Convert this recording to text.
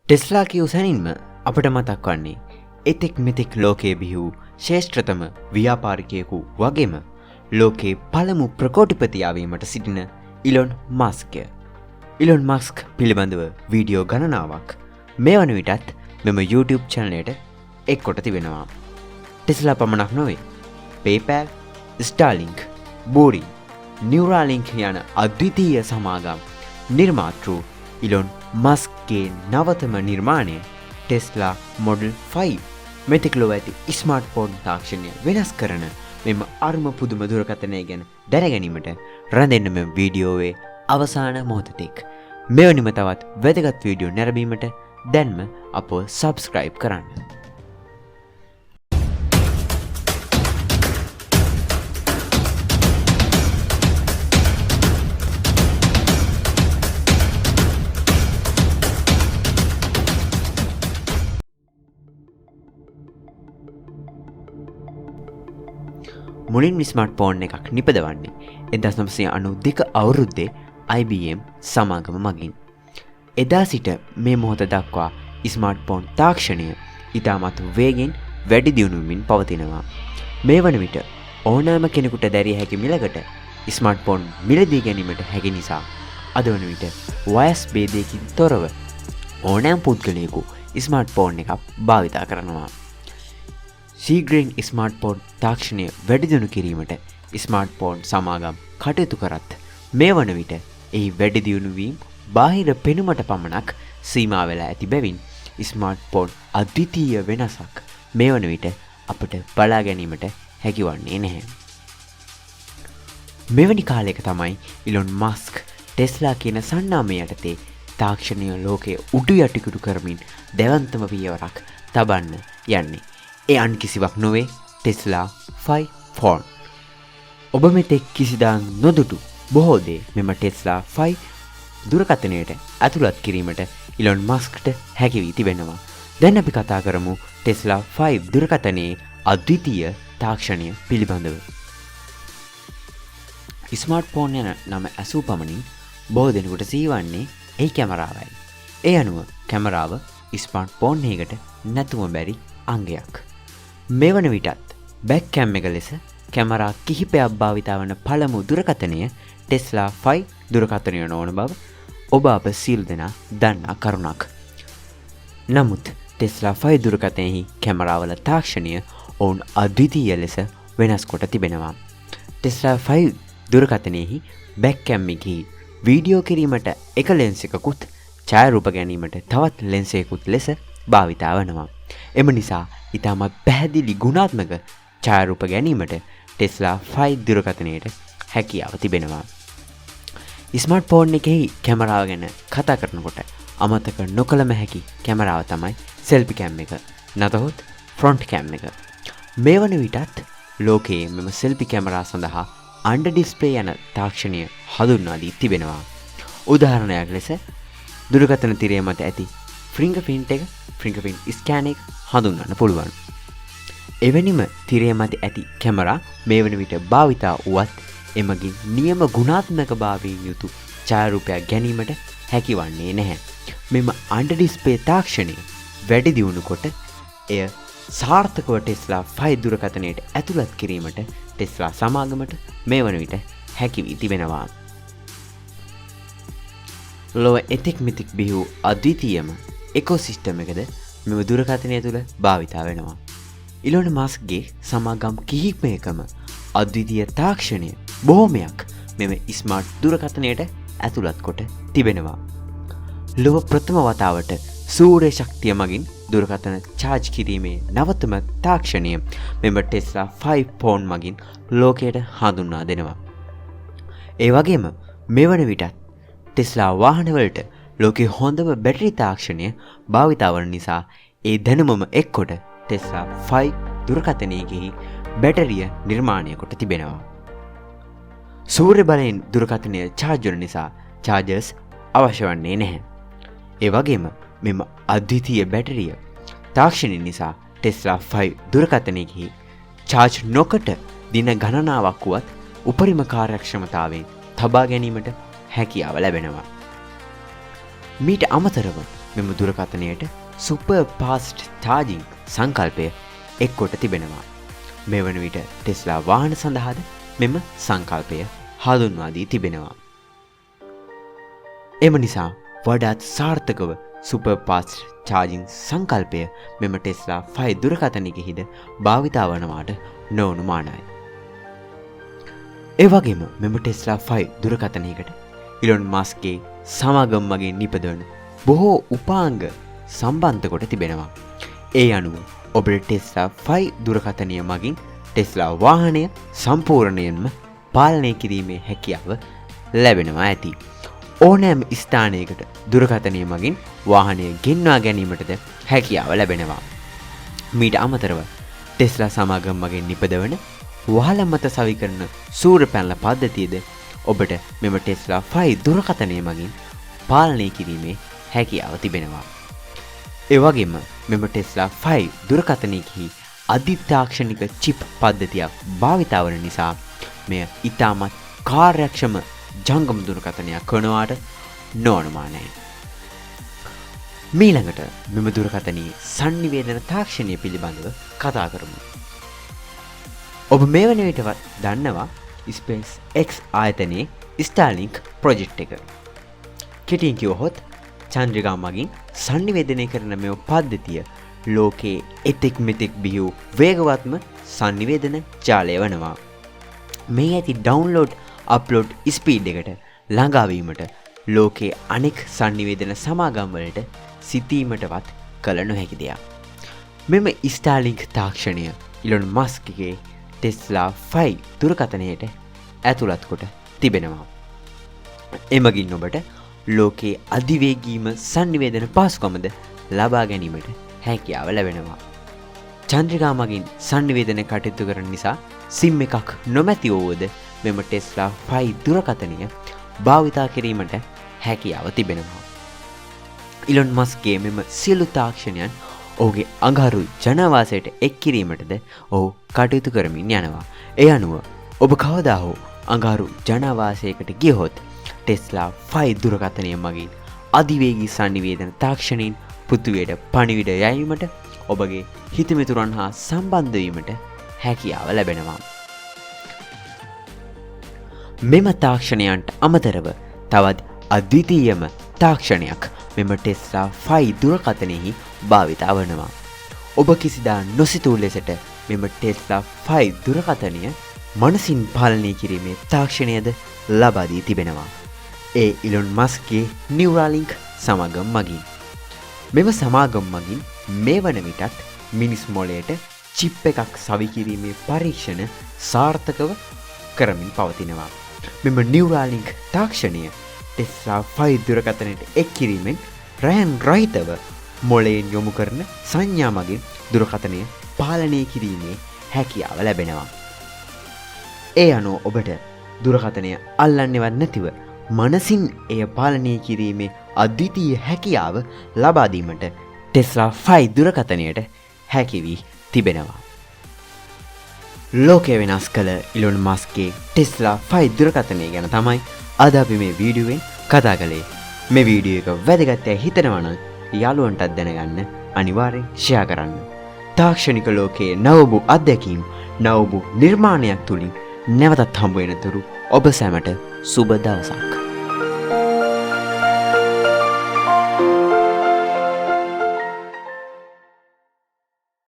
Tesla කියූ සැනින්ම අපට මතක් වන්නේ එතෙක් මෙතෙක් ලෝකයේ බිහි වූ ශ්‍රේෂ්ඨතම ව්‍යාපාරිකයෙකු වගේම ලෝකයේ පළමු ප්‍රකෝටිපතියාවීමට සිටින ඉලොන් මස්ක්ය. ඉලොන් මස්ක් පිළිබඳව වීඩියෝ ගණනාවක් මේ වන විටත් මෙම YouTube චැනලයට එක් කොට තිබෙනවා. ටෙස්ලා පමණක් නොවේ. PayPal, Starlink, බෝරි, නියුරාලින්ක් යන අද්විතීය සමාගම් නිර්මාතෘ ඉලොන් මස්ක්ගේ නවතම නිර්මාණය ටෙස්ලා මොඩල් 5 මෙතෙක් ලොව ඇති ස්මාර්ට්ෆෝන් තාක්ෂණය වෙනස් කරන මෙම අර්ම පුදුම දුරකථනය ගැන දැනගැනීමට රැඳෙන්න මෙම වීඩියෝවේ අවසාන මොහොතෙක් මෙවැනිම තවත් වැදගත් වීඩියෝ නැරඹීමට දැන්ම අපව සබ්ස්ක්‍රයිබ් කරන්න. මුලින් ස්මාර්ට්ෆෝන් එකක් නිපදවන්නේ 1992 අවුරුද්දේ IBM සමාගම මගින්. එදා සිට මේ මොහොත දක්වා ස්මාර්ට්ෆෝන් තාක්ෂණය ඉතාමත් වේගෙන් වැඩි දියුණුවමින් පවතිනවා. මේ වන විට ඕනෑම කෙනෙකුට දැරිය හැකි මිලකට ස්මාර්ට්ෆෝන් මිලදී ගැනීමට හැකි නිසා අද වන විට වයස් භේදයකින් තොරව ඕනෑම පුද්ගලයෙකු ස්මාර්ට්ෆෝන් එකක් භාවිතා කරනවා. ශීඝ්‍රයෙන් ස්මාර්ට්ෆෝන් තාක්ෂණය වැඩි දියුණු කිරීමට ස්මාර්ට්ෆෝන් සමාගම් කටයුතු කරත් මේ වන විට එහි වැඩි දියුණු වීම බාහිර පෙනුමට පමණක් සීමා වෙලා ඇති බැවින් ස්මාර්ට්ෆෝන් අද්විතීය වෙනසක් මේ වන විට අපට බලා ගැනීමට හැකිවන්නේ නැහැ. මෙවැනි කාලයක තමයි ඉලොන් මස්ක් ටෙස්ලා කියන සන්නාමය යටතේ තාක්ෂණය ලෝකයේ උඩු යටිකුඩු කරමින් දැවන්තම පියවරක් තබන්න යන්නේ. ඒ අන් කිසිවක් නොවේ ටෙස්ලා 5 ෆෝන්. ඔබ මෙතෙක් කිසිදා නොදුටු බොහෝ දේ මෙම ටෙස්ලා 5 දුරකථනයට ඇතුළත් කිරීමට ඉලොන් මස්ක්ට හැකි වී තිබෙනවා. දැන් අපි කතා කරමු ටෙස්ලා 5 දුරකථනයේ අද්විතීය තාක්ෂණය පිළිබඳව. ස්මාර්ට්ෆෝන් යන නම ඇසූ පමණින් බොහෝ දෙනෙකුට සිහිවන්නේ එහි කැමරාවයි. ඒ අනුව කැමරාව ස්මාර්ට්ෆෝන් එකකට නැතුම බැරි අංගයක්. මේ වන විටත් බැක් කැම් එක ලෙස කැමරා කිහිපයක් භාවිතා වන පළමු දුරකථනය ටෙස්ලා 5 දුරකථනය නොවන බව ඔබ අප සියලු දෙනා දන්නා කරුණක්. නමුත් ටෙස්ලා 5 දුරකථනයෙහි කැමරාවල තාක්ෂණය ඔවුන් අද්විතීය ලෙස වෙනස් කොට තිබෙනවා. ටෙස්ලා 5 දුරකථනයෙහි බැක් කැම් එකෙහි වීඩියෝ කිරීමට එක ලෙන්ස් එකකුත් ඡායාරූප ගැනීමට තවත් ලෙන්ස් එකකුත් ලෙස භාවිතා වනවා. එම නිසා ඉතාමත් පැහැදිලි ගුණාත්මක ඡායාරූප ගැනීමට ටෙස්ලා 5 දුරකථනයට හැකියාව තිබෙනවා. ස්මාර්ට්ෆෝන් එකෙහි කැමරාව ගැන කතා කරනකොට අමතක නොකළම හැකි කැමරාව තමයි සෙල්ෆි කැම් එක. නැතහොත් ෆ්‍රොන්ට් කැම් එක. මේ වන විටත් ලෝකයේ මෙම සෙල්ෆි කැමරා සඳහා අන්ඩර් ඩිස්ප්ලේ යන තාක්ෂණය හඳුන්වා දී තිබෙනවා. උදාහරණයක් ලෙස දුරකථන තිරය මත ඇති ෆින්ගර්ප්‍රින්ට් ස්කෑන් එක හඳුන්වන්න පුළුවන්. එවැනිම තිරය මත ඇති කැමරා මේ වන විට භාවිතා වුවත් එමගින් නියම ගුණාත්මක භාවයෙන් යුතු ඡායාරූපයක් ගැනීමට හැකිවන්නේ නැහැ. මෙම අන්ඩර් ඩිස්ප්ලේ තාක්ෂණය වැඩි දියුණු කොට එය සාර්ථකව ටෙස්ලා 5 දුරකථනයට ඇතුළත් කිරීමට ටෙස්ලා සමාගමට මේ වන විට හැකි වී තිබෙනවා. ලොව එතෙක් මෙතෙක් බිහි වූ අද්විතීයම එකොසිස්ටම් එකද මෙම දුරකථනය තුළ භාවිතා වෙනවා. ඉලොන් මස්ක්ගේ සමාගම් කිහිපයකම අද්විතීය තාක්ෂණය බොහොමයක් මෙම ස්මාර්ට් දුරකථනයට ඇතුළත් කොට තිබෙනවා. ලොව ප්‍රථම වතාවට සූර්ය ශක්තිය මගින් දුරකථන චාර්ජ් කිරීමේ නවතම තාක්ෂණය මෙම ටෙස්ලා 5 ෆෝන් මගින් ලෝකයට හඳුන්වා දෙනවා. ඒ වගේම මෙවන විටත් ටෙස්ලා වාහනවලට ලෝකයේ හොඳම බැටරි තාක්ෂණය භාවිතා වන නිසා ඒ දැනුමම එක්කොට ටෙස්ලා 5 දුරකථනයේහි බැටරිය නිර්මාණය කොට තිබෙනවා. සූර්ය බලයෙන් දුරකථනය චාර්ජ් වන නිසා චාර්ජර්ස් අවශ්‍ය වන්නේ නැහැ. ඒ වගේම මෙම අද්විතීය බැටරිය තාක්ෂණය නිසා ටෙස්ලා 5 දුරකථනයේහි චාර්ජ් නොකොට දින ගණනාවක් වුවත් උපරිම කාර්යක්ෂමතාවයෙන් තබා ගැනීමට හැකියාව ලැබෙනවා. මීට අමතරව මෙම දුරකථනයට සුපර් ෆාස්ට් චාර්ජිං සංකල්පය එක්කොට තිබෙනවා. මේ වන විට ටෙස්ලා වාහන සඳහාද මෙම සංකල්පය හඳුන්වා දී තිබෙනවා. එම නිසා වඩාත් සාර්ථකව සුපර් ෆාස්ට් චාර්ජිං සංකල්පය මෙම ටෙස්ලා 5 දුරකථනයකෙහිද භාවිතා වනවාට නොඅනුමානයි. ඒ වගේම මෙම ටෙස්ලා 5 දුරකථනයකට ඉලොන් මස්ක්ගේ සමාගම මගින් නිපදවන බොහෝ උපාංග සම්බන්ධ කොට තිබෙනවා. ඒ අනුව ඔබට ටෙස්ලා 5 දුරකථනය මගින් ටෙස්ලා වාහනය සම්පූර්ණයෙන්ම පාලනය කිරීමේ හැකියාව ලැබෙනවා ඇති. ඕනෑම ස්ථානයකට දුරකථනය මගින් වාහනය ගෙන්වා ගැනීමටද හැකියාව ලැබෙනවා. මීට අමතරව ටෙස්ලා සමාගම මගින් නිපදවන වහල මත සවිකරන සූර්ය පැනල පද්ධතියද ඔබට මෙම ටෙස්ලා 5 දුරකථනය මගින් පාලනය කිරීමේ හැකියාව තිබෙනවා. ඒ වගේම මෙම ටෙස්ලා 5 දුරකථනයකෙහි අධිතාක්ෂණික චිප් පද්ධතියක් භාවිතා වන නිසා මෙය ඉතාමත් කාර්යක්ෂම ජංගම දුරකථනයක් වනවාට නොඅනුමානයි. මීළඟට මෙම දුරකථනයේ sannivedana තාක්ෂණය පිළිබඳව කතා කරමු. ඔබ මේ වන විටවත් දන්නවා SpaceX ආයතනයේ Starlink ප්‍රොජෙක්ට් එක. කෙටියෙන් කිව්වොත් චන්ද්‍රිකා මගින් sannivedanaya කරන මේ පද්ධතිය ලෝකයේ එතෙක් මෙතෙක් බිහි වූ වේගවත්ම sannivedana ජාලය වනවා. මේ ඇති ඩවුන්ලෝඩ් අප්ලෝඩ් ස්පීඩ් එකට ළඟාවීමට ලෝකයේ අනෙක් sannivedana සමාගම් වලට සිතීමටවත් කළ නොහැකි දෙයක්. මෙම Starlink තාක්ෂණය ඉලොන් මස්ක්ගේ ටෙස්ලා 5 දුරකථනයට ඇතුළත් කොට තිබෙනවා. එමගින් ඔබට ලෝකයේ අධිවේගීම sannivedana පහසුකමද ලබා ගැනීමට හැකියාව ලැබෙනවා. චන්ද්‍රිකා මගින් sannivedana කටයුතු කරන නිසා සිම් එකක් නොමැති වූවද මෙම ටෙස්ලා 5 දුරකථනය භාවිතා කිරීමට හැකියාව තිබෙනවා. ඉලොන් මස්ක්ගේ මෙම සියලු තාක්ෂණයන් ඔහුගේ අඟහරු ජනවාසයට එක් කිරීමටද ඔහු කටයුතු කරමින් යනවා. ඒ අනුව ඔබ කවදා හෝ අඟහරු ජනවාසයකට ගියහොත් ටෙස්ලා 5 දුරකථනය මගින් අධිවේගී sannivedana තාක්ෂණයෙන් පෘථිවියට පණිවිඩ යැවීමට ඔබගේ හිතමිතුරන් හා සම්බන්ධ වීමට හැකියාව ලැබෙනවා. මෙම තාක්ෂණයන්ට අමතරව තවත් අද්විතීයම තාක්ෂණයක් මෙම ටෙස්ලා 5 දුරකථනයෙහි භාවිතා වනවා. ඔබ කිසිදා නොසිතූ ලෙසට මෙම ටෙස්ලා 5 දුරකථනය මනසින් පාලනය කිරීමේ තාක්ෂණයද ලබා දී තිබෙනවා. ඒ ඉලොන් මස්ක්ගේ නියුරාලින්ක් සමාගම මගින්. මෙම සමාගම මගින් මේ වන විටත් මිනිස් මොළයට චිප් එකක් සවි කිරීමේ පරීක්ෂණ සාර්ථකව කරමින් පවතිනවා. මෙම නියුරාලින්ක් තාක්ෂණය ටෙස්ලා 5 දුරකථනයට එක් කිරීමෙන් රෑන් රහිතව මොළයෙන් යොමු කරන සංඥා මගින් දුරකථනය පාලනය කිරීමේ හැකියාව ලැබෙනවා. ඒ අනුව ඔබට දුරකථනය අල්ලන්නේවත් නැතිව මනසින් එය පාලනය කිරීමේ අද්විතීය හැකියාව ලබා දීමට ටෙස්ලා 5 දුරකථනයට හැකි වී තිබෙනවා. ලෝකය වෙනස් කළ ඉලොන් මස්ක්ගේ ටෙස්ලා 5 දුරකථනය ගැන තමයි අද අපි මේ වීඩියෝවෙන් කතා කළේ. මේ වීඩියෝ එක වැදගත් යයි හිතනවා නම් යාළුවන්ටත් දැනගන්න අනිවාර්යෙන් ෂෙයා කරන්න. තාක්ෂණික ලෝකයේ නවබු අත්දැකීම් නවබු නිර්මාණයක් තුලින් නැවතත් හම්බ වෙනතුරු ඔබ සැමට සුබ දවසක්.